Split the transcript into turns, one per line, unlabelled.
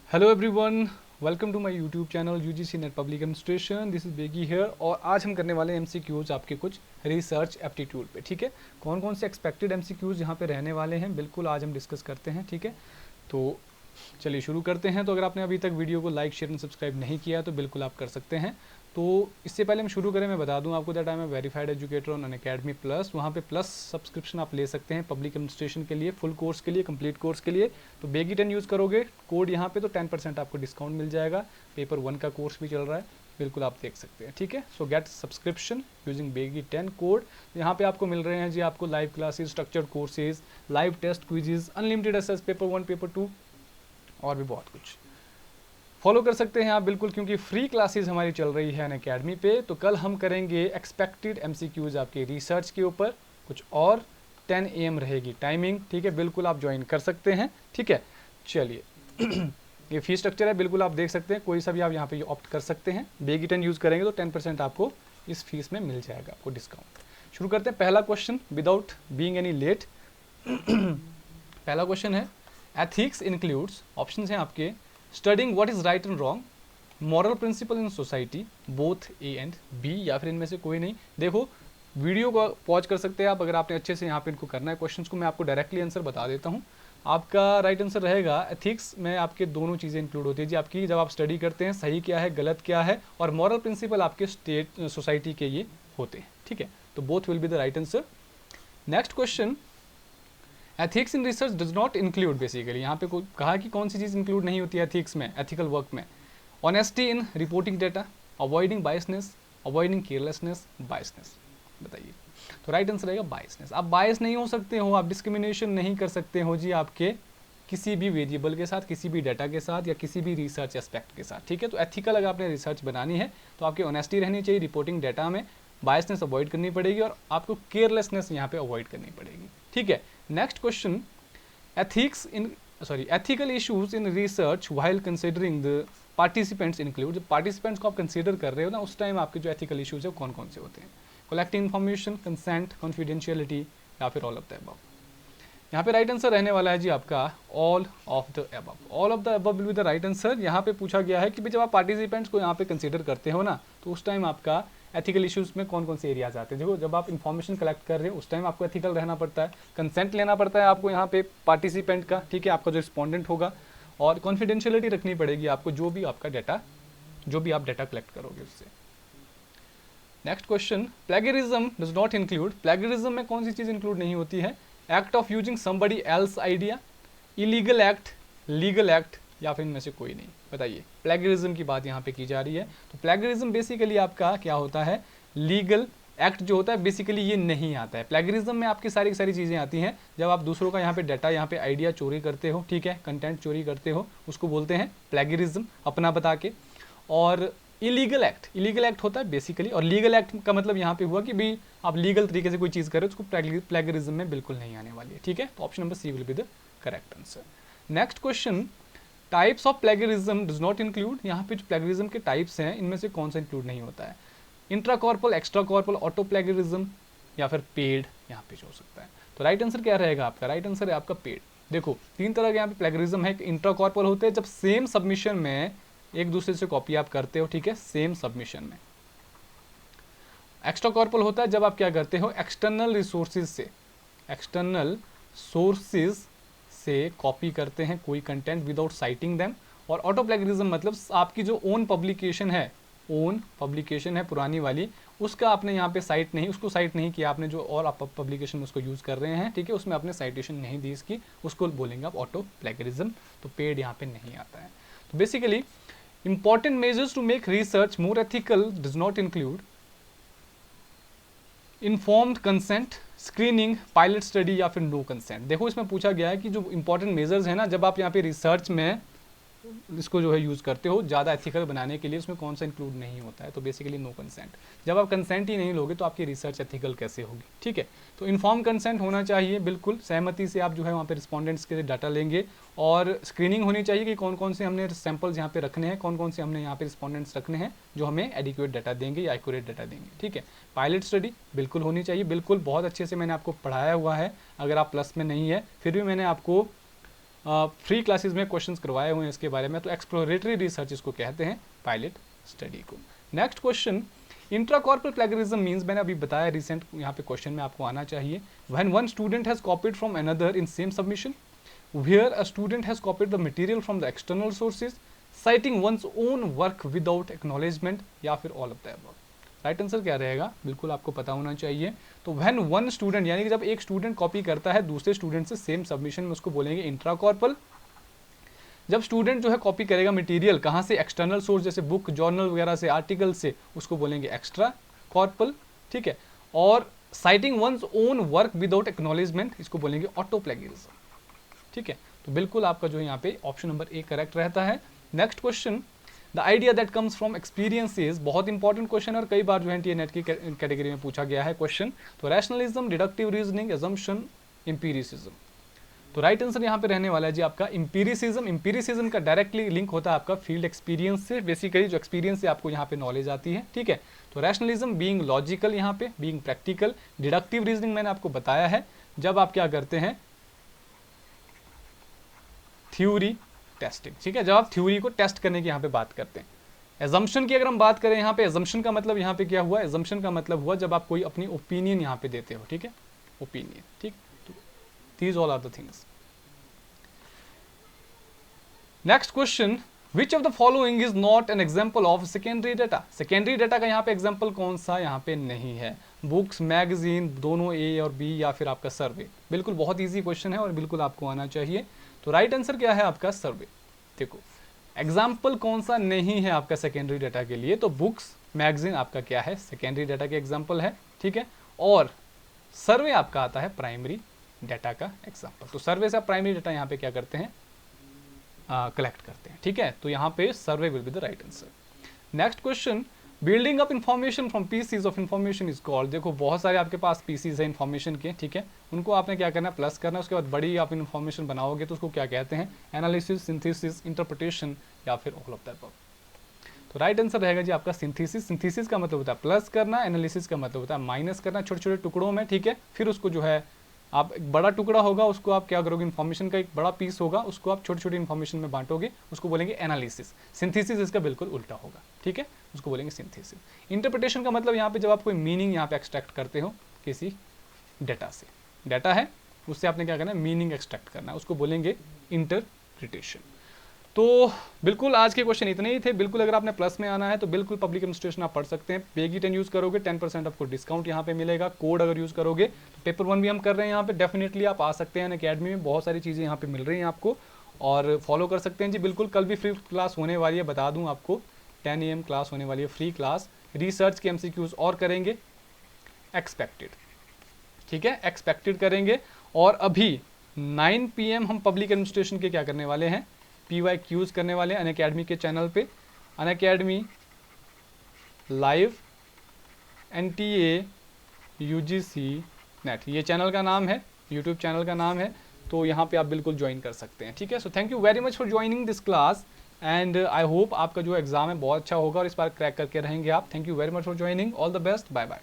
Hello everyone, welcome to my YouTube channel UGC NET public administration. This is Begi here और आज हम करने वाले एमसीक्यूज आपके कुछ रिसर्च एप्टीट्यूड पे। ठीक है, कौन कौन से एक्सपेक्टेड एमसीक्यूज यहाँ पे रहने वाले हैं बिल्कुल आज हम डिस्कस करते हैं। ठीक है, तो चलिए शुरू करते हैं। तो अगर आपने अभी तक वीडियो को लाइक शेयर एंड सब्सक्राइब नहीं किया तो बिल्कुल आप कर सकते हैं। तो इससे पहले हम शुरू करें, मैं बता दूं आपको that I am a verified educator on Unacademy plus. वहाँ पे प्लस सब्सक्रिप्शन आप ले सकते हैं पब्लिक एडमिनिस्ट्रेशन के लिए, फुल कोर्स के लिए, कंप्लीट कोर्स के लिए। तो बेगी 10 यूज़ करोगे कोड यहाँ पे तो 10% आपको डिस्काउंट मिल जाएगा। पेपर 1 का कोर्स भी चल रहा है, बिल्कुल आप देख सकते हैं। ठीक है, so get subscription using Begi 10 code. यहाँ पे आपको मिल रहे हैं जी आपको live classes, structured courses, live test, quizzes, unlimited access, paper 1, paper 2 और भी बहुत कुछ। फॉलो कर सकते हैं आप बिल्कुल, क्योंकि फ्री क्लासेस हमारी चल रही है अनअकैडमी पे। तो कल हम करेंगे एक्सपेक्टेड एमसीक्यूज आपके रिसर्च के ऊपर कुछ और 10 AM रहेगी टाइमिंग। ठीक है, बिल्कुल आप ज्वाइन कर सकते हैं। ठीक है, चलिए ये फी स्ट्रक्चर है, बिल्कुल आप देख सकते हैं, कोई सा भी आप यहाँ पे ऑप्ट कर सकते हैं। बेगी 10 यूज़ करेंगे तो 10% आपको इस फीस में मिल जाएगा, आपको डिस्काउंट। शुरू करते हैं पहला question without being any late. पहला क्वेश्चन है एथिक्स इंक्लूड्स, ऑप्शन हैं आपके, studying what is right and wrong, moral principle in society, both A and B, या फिर इनमें से कोई नहीं। देखो वीडियो को पॉज कर सकते हैं आप अगर आपने अच्छे से यहाँ पे इनको करना है क्वेश्चंस को। मैं आपको डायरेक्टली आंसर बता देता हूँ। आपका राइट आंसर रहेगा एथिक्स में आपके दोनों चीज़ें इंक्लूड होती है जी आपकी, जब आप स्टडी करते हैं सही क्या है गलत क्या है, और मॉरल प्रिंसिपल आपके स्टेट सोसाइटी के ये होते हैं। ठीक है, तो both will be the right answer. Next question, ethics in research does not include, basically यहाँ पे कहा कि कौन सी चीज़ इंक्लूड नहीं होती है एथिक्स में, एथिकल वर्क में। Honesty in reporting data, avoiding biasness, avoiding carelessness, biasness. बताइए, तो राइट आंसर रहेगा बायसनेस। आप बायस नहीं हो सकते हो, आप डिस्क्रिमिनेशन नहीं कर सकते हो जी आपके किसी भी वेरिएबल के साथ, किसी भी डाटा के साथ, या किसी भी रिसर्च एस्पेक्ट के साथ। ठीक है, तो एथिकल अगर आपने रिसर्च बनानी है तो आपकी ऑनेस्टी रहनी चाहिए रिपोर्टिंग डेटा में, बायसनेस अवॉइड करनी पड़ेगी, और आपको केयरलेसनेस यहाँ पे अवॉइड करनी पड़ेगी। ठीक है, next question, ethical issues in research while considering the participants include. जब पार्टिसिपेंट्स को आप कंसीडर कर रहे हो ना, उस टाइम आपके जो एथिकल इश्यूज है कौन कौन से होते हैं? कलेक्टिंग इन्फॉर्मेशन, कंसेंट, कॉन्फिडेंशियलिटी, या फिर ऑल ऑफ द अबव। यहाँ पे राइट आंसर रहने वाला है जी आपका all of the above. All of the above will be the right answer. यहाँ पे पूछा गया है कि भाई जब आप पार्टिसिपेंट्स को यहाँ पे कंसीडर करते हो ना, तो उस टाइम आपका एथिकल इश्यूज में कौन कौन से एरियाज आते हैं। देखो जब आप इन्फॉर्मेशन कलेक्ट कर रहे हो उस टाइम आपको एथिकल रहना पड़ता है, कंसेंट लेना पड़ता है आपको यहाँ पे पार्टिसिपेंट का, ठीक है, आपका जो रिस्पॉन्डेंट होगा, और कॉन्फिडेंशियलिटी रखनी पड़ेगी आपको, जो भी आपका डाटा, जो भी आप डाटा कलेक्ट करोगे उससे। Next question, plagiarism does not include. Plagiarism में कौन सी चीज़ इंक्लूड नहीं होती है? Act of using somebody else idea, illegal act, legal act, या फिर इनमें से कोई नहीं। बताइए, प्लेगरिज्म की बात यहाँ पे की जा रही है। तो प्लेगरिज्म बेसिकली आपका क्या होता है, लीगल एक्ट जो होता है बेसिकली ये नहीं आता है। प्लेगरिज्म में आपकी सारी सारी चीज़ें आती हैं, जब आप दूसरों का यहाँ पे डाटा, यहाँ पे आइडिया चोरी करते हो, ठीक है, कंटेंट चोरी करते हो, उसको बोलते हैं प्लेगरिज्म, अपना बता के। और इलीगल एक्ट होता है बेसिकली, और लीगल एक्ट का मतलब यहाँ पे हुआ कि भी आप लीगल तरीके से कोई चीज़ कर रहे हो, उसको प्लेगरिज्म में बिल्कुल नहीं आने वाली है। ठीक है, तो option number C will be the correct answer. Next question, types of plagiarism does not include. यहाँ पे जो प्लेगरिज्म के टाइप्स हैं इनमें से कौन सा इंक्लूड नहीं होता है? इंट्राकॉर्पल, एक्स्ट्राकॉर्पल, ऑटो प्लेगरिज्म, या फिर पेड, यहाँ पे हो सकता है। तो राइट आंसर क्या रहेगा आपका? राइट आंसर है आपका पेड। देखो तीन तरह के यहाँ पे प्लेगरिज्म है। इंट्राकॉर्पल होते हैं जब सेम सबमिशन में एक दूसरे से कॉपी आप करते हो, ठीक है, सेम सबमिशन में। एक्स्ट्रा कॉर्पल होता है जब आप क्या करते हो, एक्सटर्नल रिसोर्सेज से, एक्सटर्नल सोर्सेज से कॉपी करते हैं कोई कंटेंट विदाउट साइटिंग देम। और ऑटो प्लेगरिज्म मतलब आपकी जो ओन पब्लिकेशन है पुरानी वाली, उसका आपने यहाँ पे साइट नहीं, उसको साइट नहीं किया आपने, जो और आप पब्लिकेशन उसको यूज़ कर रहे हैं, ठीक है, उसमें आपने साइटेशन नहीं दी इसकी, उसको बोलेंगे आप ऑटो प्लेगरिज्म। तो पेड यहाँ पे नहीं आता है। तो basically important measures to make research more ethical does not include informed consent, screening, pilot study, या फिर नो कंसेंट। देखो इसमें पूछा गया है कि जो इंपॉर्टेंट मेजर्स है ना, जब आप यहाँ पे रिसर्च में इसको जो है यूज़ करते हो ज़्यादा एथिकल बनाने के लिए, उसमें कौन सा इंक्लूड नहीं होता है? तो बेसिकली नो कंसेंट। जब आप कंसेंट ही नहीं लोगे तो आपकी रिसर्च एथिकल कैसे होगी? ठीक है, तो इन्फॉर्म कंसेंट होना चाहिए, बिल्कुल सहमति से आप जो है वहाँ पे रिस्पॉन्डेंट्स के डाटा लेंगे। और स्क्रीनिंग होनी चाहिए कि कौन कौन से हमने सैम्पल्स यहाँ पे रखने हैं, कौन कौन से हमने यहाँ पे रिस्पॉन्डेंट्स रखने हैं जो हमें एडिक्वेट डाटा देंगे या एक्यूरेट डाटा देंगे। ठीक है, पायलट स्टडी बिल्कुल होनी चाहिए, बिल्कुल बहुत अच्छे से मैंने आपको पढ़ाया हुआ है। अगर आप प्लस में नहीं है फिर भी मैंने आपको फ्री क्लासेस में क्वेश्चंस करवाए हुए हैं इसके बारे में, तो एक्सप्लोरेटरी रिसर्च इसको कहते हैं, पायलट स्टडी को। नेक्स्ट क्वेश्चन, इंट्राकॉर्पोरल प्लेगरिज्म मींस, मैंने अभी बताया रिसेंट, यहाँ पे क्वेश्चन में आपको आना चाहिए, when one student has copied from another in same submission, where a student has copied the material from the external sources, citing one's own work without acknowledgement, या फिर all of the above. Right answer क्या रहेगा, बिल्कुल आपको पता होना चाहिए। तो व्हेन वन स्टूडेंट, यानी कि जब एक स्टूडेंट कॉपी करता है दूसरे स्टूडेंट से सेम सबमिशन में, उसको बोलेंगे इंट्राकॉर्पोरल। जब स्टूडेंट जो है कॉपी करेगा मटेरियल कहाँ से, एक्सटर्नल सोर्स जैसे बुक, जर्नल वगैरह से, आर्टिकल से, उसको बोलेंगे एक्स्ट्रा कॉर्पोरल, ठीक है। और citing one's own work without acknowledgement, इसको बोलेंगे ऑटो प्लेगरिज्म, ठीक है। तो बिल्कुल आपका जो है यहाँ पे ऑप्शन नंबर ए करेक्ट रहता है। Next question, the idea that comes from experiences, बहुत इंपॉर्टेंट क्वेश्चन और कई बार जो है टीएनएट की कैटेगरी में पूछा गया है क्वेश्चन। तो rationalism, deductive reasoning, assumption, empiricism. तो राइट आंसर यहाँ पे रहने वाला है जी आपका एम्पिरिसिज्म। एम्पिरिसिज्म का डायरेक्टली लिंक होता है आपका फील्ड एक्सपीरियंस से, बेसिकली जो एक्सपीरियंस से आपको यहाँ पे नॉलेज आती है, ठीक है। तो रैशनलिज्म बीइंग लॉजिकल, यहाँ पे बीइंग प्रैक्टिकल। डिडक्टिव रीजनिंग मैंने आपको बताया है, जब आप क्या करते हैं, थ्योरी टेस्टिंग, ठीक है, जब आप थ्योरी को टेस्ट करने की यहाँ पे बात करते हैं। एजम्पशन की अगर हम बात करें यहाँ पे, एजम्पशन का मतलब यहाँ पे क्या हुआ, एजम्पशन का मतलब हुआ जब आप कोई अपनी ओपिनियन यहाँ पे देते हो, ठीक है, ओपिनियन, ठीक। These all are the things. Next question, which of the following is not an example of secondary data? Secondary data का यहाँ पे example कौन सा यहाँ पे नहीं है, बुक्स, मैगजीन, दोनों ए और बी, या फिर आपका सर्वे। बिल्कुल बहुत इजी क्वेश्चन है और बिल्कुल आपको आना चाहिए। तो राइट आंसर क्या है आपका, सर्वे। देखो एग्जाम्पल कौन सा नहीं है आपका सेकेंडरी डाटा के लिए, तो बुक्स, मैगजीन आपका क्या है, सेकेंडरी डाटा के एग्जाम्पल है, ठीक है। और सर्वे आपका आता है प्राइमरी डाटा का एग्जाम्पल। तो सर्वे से आप प्राइमरी डाटा यहाँ पे क्या करते हैं, कलेक्ट करते हैं, ठीक है। तो यहाँ पे survey will be the right answer. Next question, building up information from pieces of information is called. देखो बहुत सारे आपके पास पीसीज है इन्फॉर्मेशन के, ठीक है, उनको आपने क्या करना है, प्लस करना है, उसके बाद बड़ी आप इन्फॉर्मेशन बनाओगे तो उसको क्या कहते हैं, एनालिसिस, सिंथेसिस, इंटरप्रिटेशन, या फिर ऑल ऑफ द अबव। तो राइट आंसर रहेगा जी आपका सिंथेसिस। सिंथेसिस का मतलब होता है प्लस करना, एनालिसिस का मतलब होता है माइनस करना, छोटे छोटे टुकड़ों में, ठीक है। फिर उसको जो है आप, एक बड़ा टुकड़ा होगा उसको आप क्या करोगे, इन्फॉर्मेशन का एक बड़ा पीस होगा, उसको आप छोटी छोटी इन्फॉर्मेशन में बांटोगे, उसको बोलेंगे एनालिसिस। सिंथेसिस इसका बिल्कुल उल्टा होगा, ठीक है, उसको बोलेंगे सिंथेसिस। इंटरप्रिटेशन का मतलब यहाँ पे जब आप कोई मीनिंग यहाँ पे एक्सट्रैक्ट करते हो किसी डाटा से, डाटा है उससे आपने क्या करना है, मीनिंग एक्सट्रैक्ट करना है, उसको बोलेंगे इंटरप्रिटेशन। तो बिल्कुल आज के क्वेश्चन इतने ही थे। बिल्कुल अगर आपने प्लस में आना है तो बिल्कुल पब्लिक एडमिनिस्ट्रेशन आप पढ़ सकते हैं। बेगी 10 यूज़ करोगे 10% आपको डिस्काउंट यहाँ पे मिलेगा। कोड अगर यूज़ करोगे तो पेपर 1 भी हम कर रहे हैं यहाँ पे, डेफिनेटली आप आ सकते हैं। अकेडमी में बहुत सारी चीज़ें यहाँ पे मिल रही हैं आपको और फॉलो कर सकते हैं जी। बिल्कुल कल भी फ्री क्लास होने वाली है, बता दूँ आपको 10 AM क्लास होने वाली है, फ्री क्लास। रिसर्च के MCQs और करेंगे एक्सपेक्टेड, ठीक है, एक्सपेक्टेड करेंगे। और अभी 9 PM हम पब्लिक एडमिनिस्ट्रेशन के क्या करने वाले हैं, PYQs करने वाले हैं अनअकैडमी के चैनल पे। Unacademy live NTA UGC net, ये चैनल का नाम है, यूट्यूब चैनल का नाम है। तो यहाँ पे आप बिल्कुल ज्वाइन कर सकते हैं, ठीक है। So thank you very much for joining this class and I hope आपका जो एग्जाम है बहुत अच्छा होगा और इस बार क्रैक करके रहेंगे आप। Thank you very much for joining, all the best, bye bye.